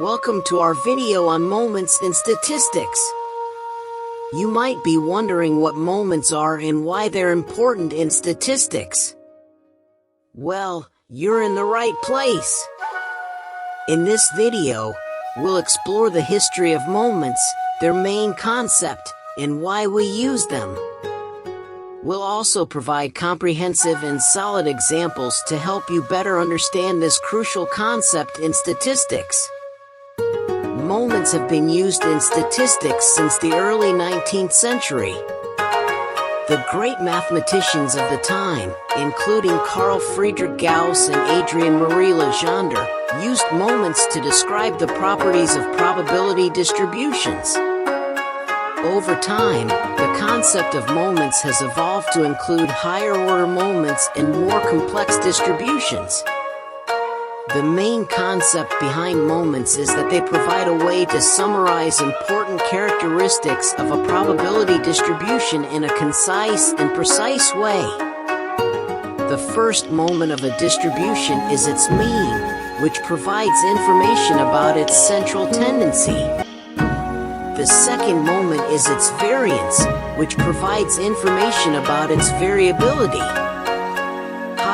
Welcome to our video on moments in statistics. You might be wondering what moments are and why they're important in statistics. Well, you're in the right place. In this video, we'll explore the history of moments, their main concept, and why we use them. We'll also provide comprehensive and solid examples to help you better understand this crucial concept in statistics. Moments have been used in statistics since the early 19th century. The great mathematicians of the time, including Carl Friedrich Gauss and Adrien Marie Legendre, used moments to describe the properties of probability distributions. Over time, the concept of moments has evolved to include higher-order moments and more complex distributions. The main concept behind moments is that they provide a way to summarize important characteristics of a probability distribution in a concise and precise way. The first moment of a distribution is its mean, which provides information about its central tendency. The second moment is its variance, which provides information about its variability.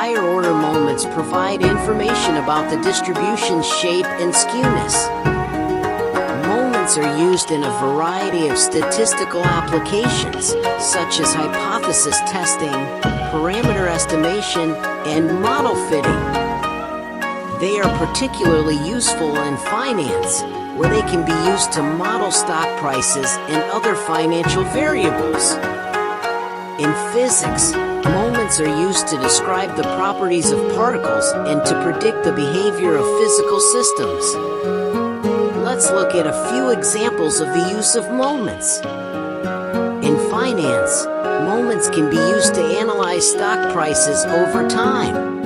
Higher-order moments provide information about the distribution's shape and skewness. Moments are used in a variety of statistical applications, such as hypothesis testing, parameter estimation, and model fitting. They are particularly useful in finance, where they can be used to model stock prices and other financial variables. In physics, moments are used to describe the properties of particles and to predict the behavior of physical systems. Let's look at a few examples of the use of moments. In finance, moments can be used to analyze stock prices over time.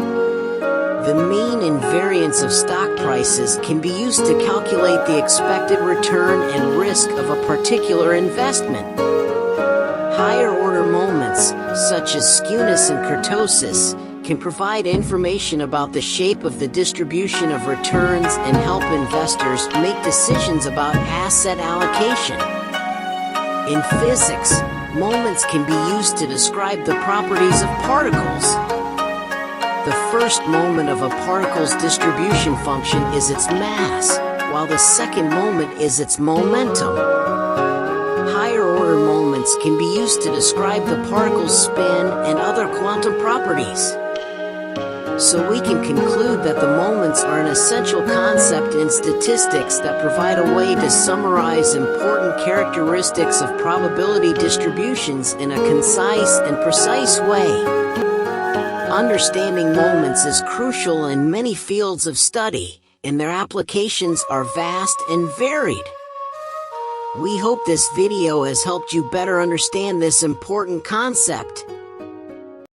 The mean and variance of stock prices can be used to calculate the expected return and risk of a particular investment. Higher-order moments, such as skewness and kurtosis, can provide information about the shape of the distribution of returns and help investors make decisions about asset allocation. In physics, moments can be used to describe the properties of particles. The first moment of a particle's distribution function is its mass, while the second moment is its momentum. Higher-order moments can be used to describe the particle's spin and other quantum properties. So we can conclude that the moments are an essential concept in statistics that provide a way to summarize important characteristics of probability distributions in a concise and precise way. Understanding moments is crucial in many fields of study, and their applications are vast and varied. We hope this video has helped you better understand this important concept.